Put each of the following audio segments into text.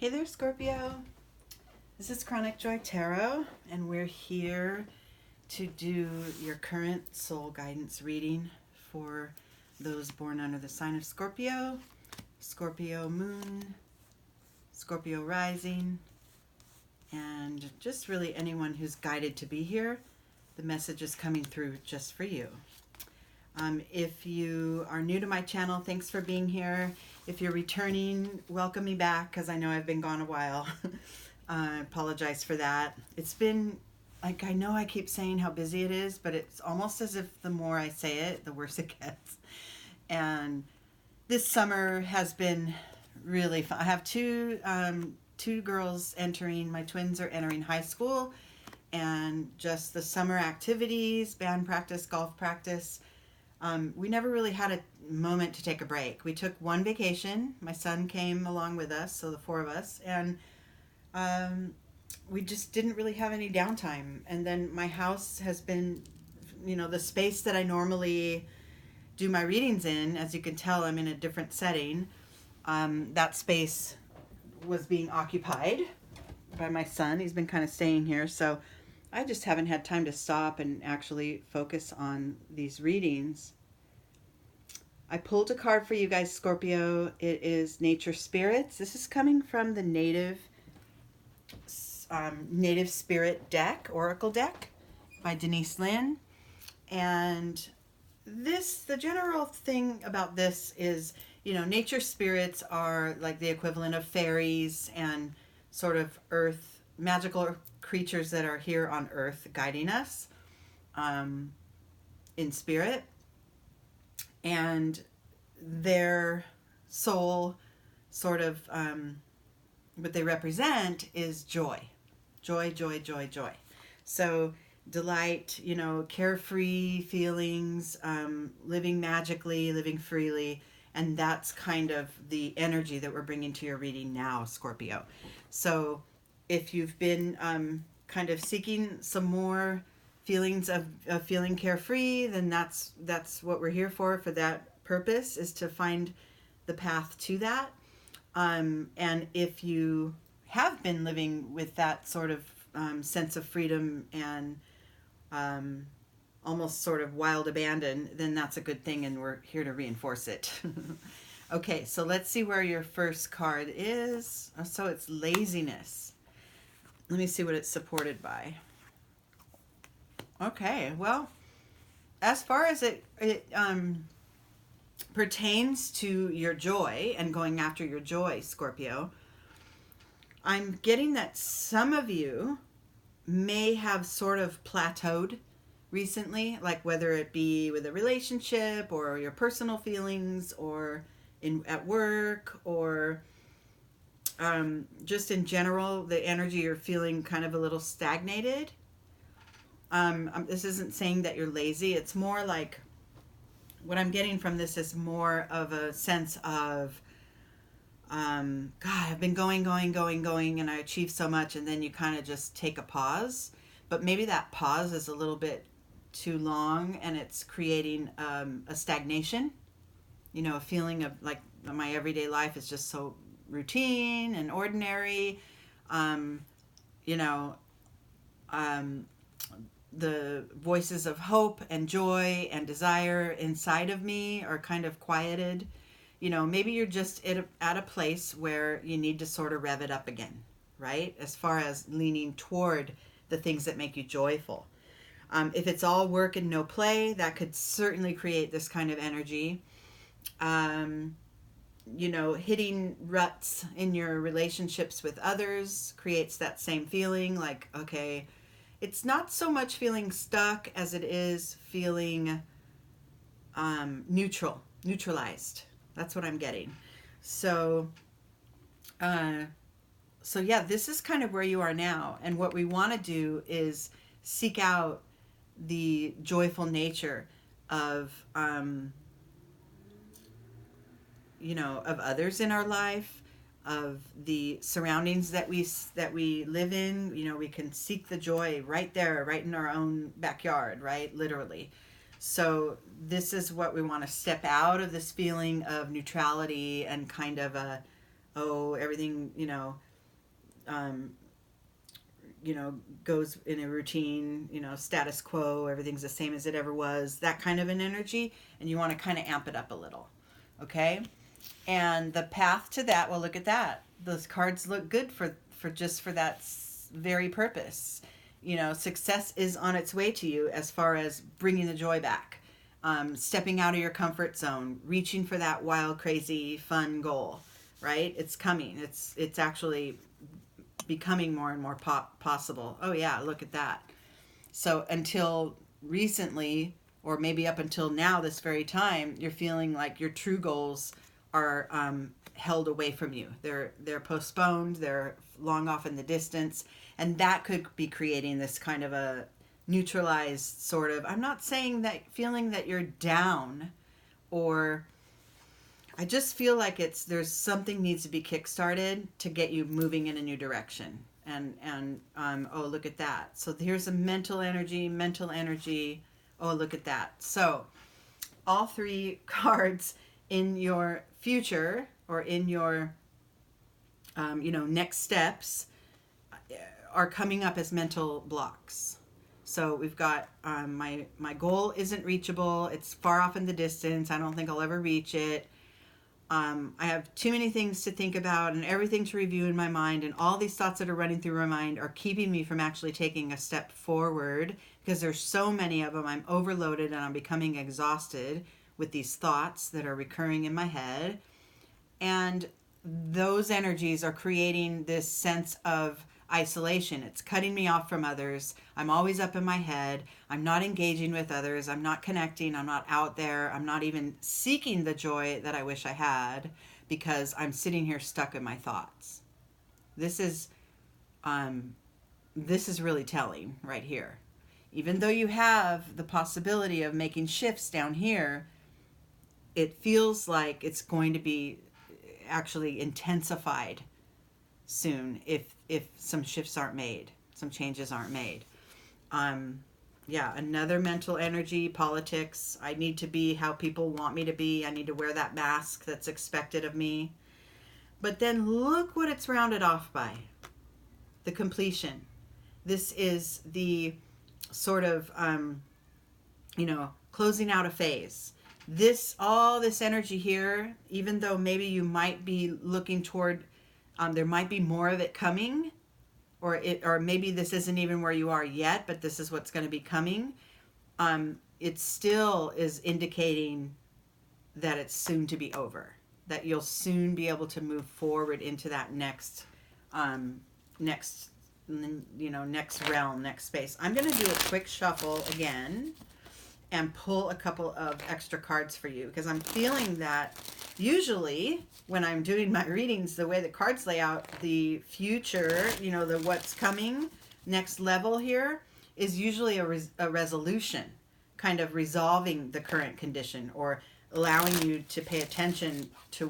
Hey there, Scorpio. This is Chronic Joy Tarot, and we're here to do your current soul guidance reading for those born under the sign of Scorpio, Scorpio moon, Scorpio rising, and just really anyone who's guided to be here. The message is coming through just for you. If you are new to my channel, thanks for being here. If you're returning, welcome me back because I know I've been gone a while. I apologize for that. It's been, like, I know I keep saying how busy it is, but it's almost as if the more I say it, the worse it gets. And this summer has been really fun. I have two girls entering, my twins are entering high school, and just the summer activities, band practice, golf practice. We never really had a moment to take a break. We took one vacation. My son came along with us, so the four of us, and we just didn't really have any downtime. And then my house has been, the space that I normally do my readings in. As you can tell, I'm in a different setting. That space was being occupied by my son. He's been kind of staying here, so I just haven't had time to stop and actually focus on these readings. I pulled a card for you guys, Scorpio. It is Nature Spirits. This is coming from the Native Spirit deck, Oracle deck by Denise Lynn. And the general thing about this is, nature spirits are like the equivalent of fairies and sort of earth, magical creatures that are here on earth guiding us in spirit. And their soul sort of, what they represent is joy. Joy, joy, joy, joy. So delight, carefree feelings, living magically, living freely. And that's kind of the energy that we're bringing to your reading now, Scorpio. So if you've been kind of seeking some more feelings of feeling carefree, then that's what we're here for that purpose, is to find the path to that. And if you have been living with that sort of sense of freedom and almost sort of wild abandon, then that's a good thing, and we're here to reinforce it. Okay, so let's see where your first card is. So it's laziness. Let me see what it's supported by. Okay, well, as far as it pertains to your joy and going after your joy, Scorpio, I'm getting that some of you may have sort of plateaued recently, like whether it be with a relationship or your personal feelings or at work or just in general, the energy you're feeling kind of a little stagnated. This isn't saying that you're lazy. It's more like, what I'm getting from this is more of a sense of, God, I've been going, and I achieved so much, and then you kind of just take a pause. But maybe that pause is a little bit too long, and it's creating a stagnation. A feeling of like my everyday life is just so routine and ordinary. The voices of hope and joy and desire inside of me are kind of quieted. Maybe you're just at a place where you need to sort of rev it up again, right? As far as leaning toward the things that make you joyful. If it's all work and no play, that could certainly create this kind of energy. Hitting ruts in your relationships with others creates that same feeling, like, okay, it's not so much feeling stuck as it is feeling neutralized. That's what I'm getting. So yeah, this is kind of where you are now. And what we want to do is seek out the joyful nature of of others in our life, of the surroundings that we live in. We can seek the joy right there, right in our own backyard, right? Literally. So this is what we want to step out of, this feeling of neutrality and kind of everything, you know, goes in a routine, you know, status quo, everything's the same as it ever was, that kind of an energy, and you want to kind of amp it up a little, okay? And the path to that, well, look at that. Those cards look good for just for that very purpose. You know, success is on its way to you as far as bringing the joy back, stepping out of your comfort zone, reaching for that wild, crazy, fun goal, right? It's coming. It's actually becoming more and more possible. Oh yeah, look at that. So until recently, or maybe up until now, this very time, you're feeling like your true goals are held away from you. They're postponed. They're long off in the distance, and that could be creating this kind of a neutralized sort of. I'm not saying that feeling that you're down, or I just feel like there's something needs to be kickstarted to get you moving in a new direction. And oh, look at that. So here's a mental energy. Oh, look at that. So all three cards in your future, or in your you know, next steps, are coming up as mental blocks. So we've got my goal isn't reachable. It's far off in the distance. I don't think I'll ever reach it. I have too many things to think about and everything to review in my mind, and all these thoughts that are running through my mind are keeping me from actually taking a step forward because there's so many of them. I'm overloaded and I'm becoming exhausted with these thoughts that are recurring in my head. And those energies are creating this sense of isolation. It's cutting me off from others. I'm always up in my head. I'm not engaging with others. I'm not connecting. I'm not out there. I'm not even seeking the joy that I wish I had, because I'm sitting here stuck in my thoughts. This is really telling right here. Even though you have the possibility of making shifts down here, it feels like it's going to be actually intensified soon if some shifts aren't made, some changes aren't made. Yeah, another mental energy, politics. I need to be how people want me to be. I need to wear that mask that's expected of me. But then look what it's rounded off by. The completion. This is the sort of, you know, closing out a phase. All this energy here, even though maybe you might be looking toward, there might be more of it coming, or maybe this isn't even where you are yet, but this is what's going to be coming. It still is indicating that it's soon to be over, that you'll soon be able to move forward into that next realm, next space. I'm going to do a quick shuffle again and pull a couple of extra cards for you, because I'm feeling that usually when I'm doing my readings, the way the cards lay out, the future, you know, the what's coming, next level here, is usually a resolution, kind of resolving the current condition, or allowing you to pay attention to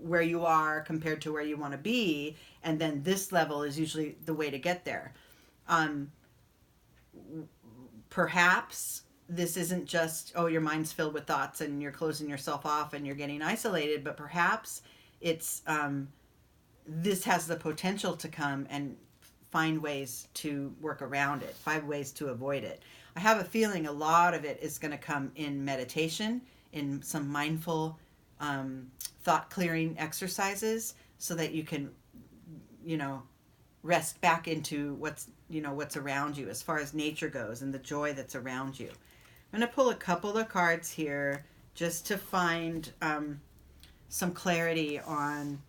where you are compared to where you want to be, and then this level is usually the way to get there. Perhaps this isn't just, oh, your mind's filled with thoughts and you're closing yourself off and you're getting isolated, but perhaps it's this has the potential to come and find ways to work around it, find ways to avoid it. I have a feeling a lot of it is going to come in meditation, in some mindful thought clearing exercises, so that you can, you know, rest back into what's around you as far as nature goes and the joy that's around you. I'm going to pull a couple of cards here just to find some clarity on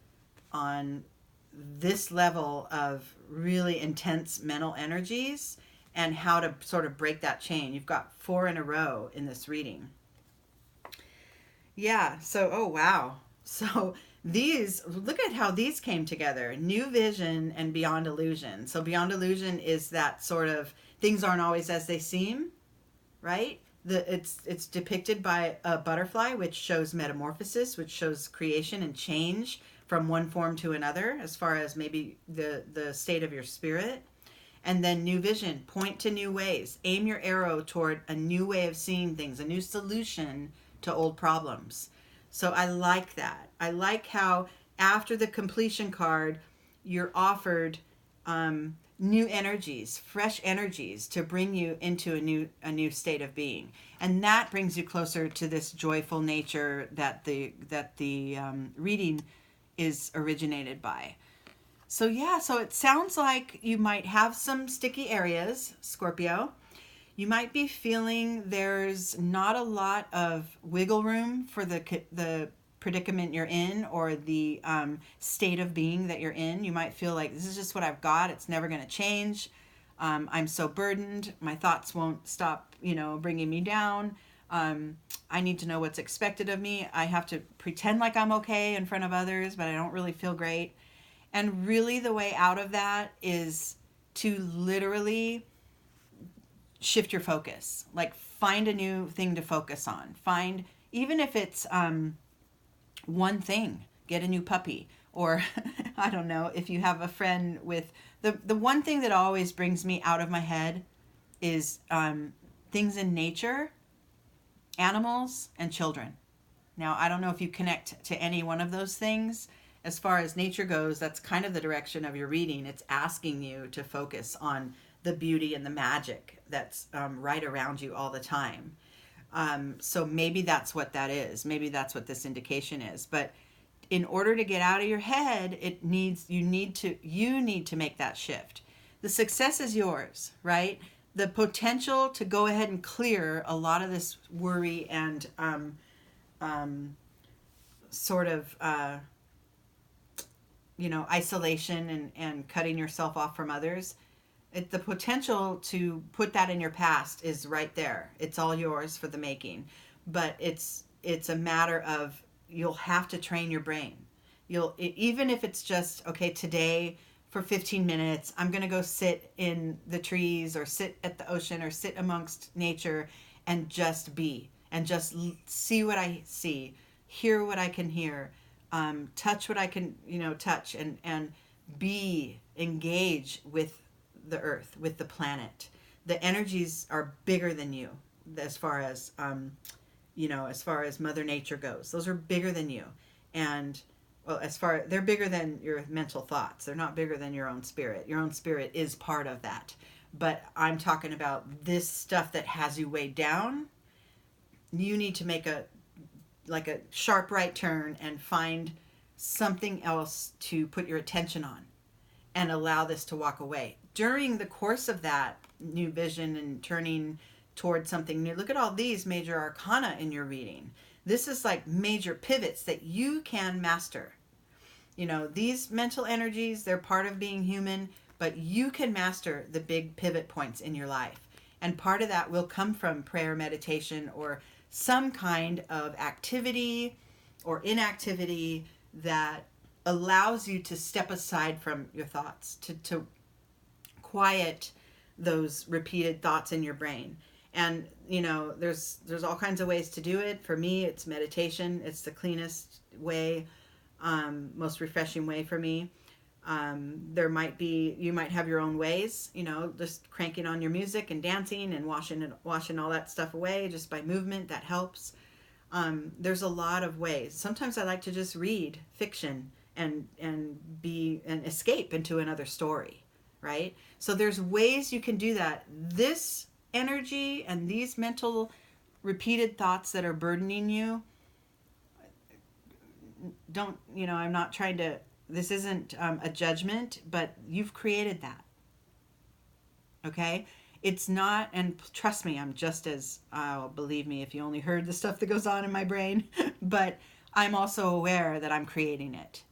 this level of really intense mental energies and how to sort of break that chain. You've got 4 in a row in this reading. Yeah, so, oh wow. So look at how these came together. New vision and beyond illusion. So beyond illusion is that sort of things aren't always as they seem, right? It's depicted by a butterfly, which shows metamorphosis, which shows creation and change from one form to another, as far as maybe the state of your spirit. And then new vision, point to new ways. Aim your arrow toward a new way of seeing things, a new solution to old problems. So I like that. I like how after the completion card, you're offered new energies, fresh energies to bring you into a new state of being, and that brings you closer to this joyful nature that the reading is originated by. So yeah, so it sounds like you might have some sticky areas, Scorpio. You might be feeling there's not a lot of wiggle room for the predicament you're in, or the state of being that you're in. You might feel like this is just what I've got. It's never going to change. I'm so burdened. My thoughts won't stop, bringing me down. I need to know what's expected of me. I have to pretend like I'm okay in front of others, but I don't really feel great. And really the way out of that is to literally shift your focus. Like, find a new thing to focus on. Find, even if it's one thing, get a new puppy, or I don't know, if you have a friend with the one thing that always brings me out of my head is things in nature, animals, and children. Now, I don't know if you connect to any one of those things. As far as nature goes, that's kind of the direction of your reading. It's asking you to focus on the beauty and the magic that's right around you all the time. So maybe that's what that is. Maybe that's what this indication is. But in order to get out of your head, you need to make that shift. The success is yours, right? The potential to go ahead and clear a lot of this worry and sort of isolation and cutting yourself off from others. The potential to put that in your past is right there. It's all yours for the making. But it's a matter of, you'll have to train your brain. Even if it's just, okay, today for 15 minutes, I'm going to go sit in the trees, or sit at the ocean, or sit amongst nature and just be, and just see what I see, hear what I can hear, touch what I can, touch, and engage with the earth, with the planet. The energies are bigger than you, as far as Mother Nature goes. Those are bigger than you. And they're bigger than your mental thoughts. They're not bigger than your own spirit. Your own spirit is part of that. But I'm talking about this stuff that has you weighed down. You need to make a sharp right turn and find something else to put your attention on, and allow this to walk away. During the course of that new vision and turning towards something new, look at all these major arcana in your reading. This is like major pivots that you can master. These mental energies, they're part of being human, but you can master the big pivot points in your life. And part of that will come from prayer, meditation, or some kind of activity or inactivity that allows you to step aside from your thoughts, to quiet those repeated thoughts in your brain. And there's all kinds of ways to do it. For me, it's meditation. It's the cleanest way, most refreshing way for me. You might have your own ways, just cranking on your music and dancing and washing all that stuff away just by movement. That helps. There's a lot of ways. Sometimes I like to just read fiction and escape into another story, right? So there's ways you can do that. This energy and these mental repeated thoughts that are burdening you, I'm not trying to, this isn't a judgment, but you've created that. Okay? It's not, and trust me, I'm just as, believe me, if you only heard the stuff that goes on in my brain, but I'm also aware that I'm creating it.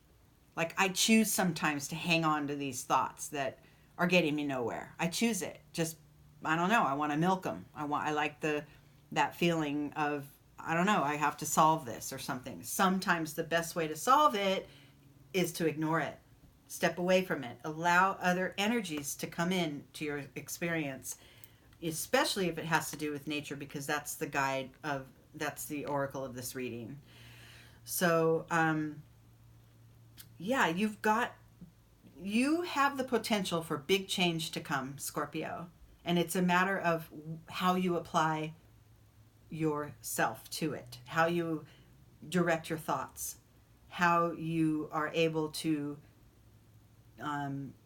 Like, I choose sometimes to hang on to these thoughts that are getting me nowhere. I choose it. Just, I don't know, I want to milk them. I like that feeling of, I don't know, I have to solve this or something. Sometimes the best way to solve it is to ignore it. Step away from it. Allow other energies to come in to your experience, especially if it has to do with nature, because that's the oracle of this reading. So, you have the potential for big change to come, Scorpio. And it's a matter of how you apply yourself to it, how you direct your thoughts, how you are able to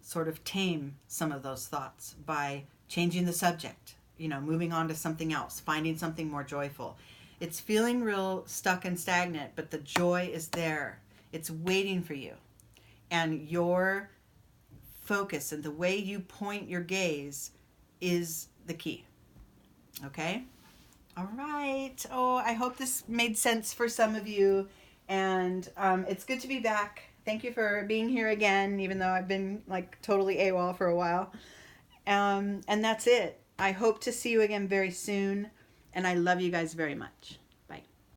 sort of tame some of those thoughts by changing the subject, moving on to something else, finding something more joyful. It's feeling real stuck and stagnant, but the joy is there. It's waiting for you. And your focus and the way you point your gaze is the key. Okay? All right. Oh, I hope this made sense for some of you. And it's good to be back. Thank you for being here again, even though I've been like totally AWOL for a while. And that's it. I hope to see you again very soon. And I love you guys very much.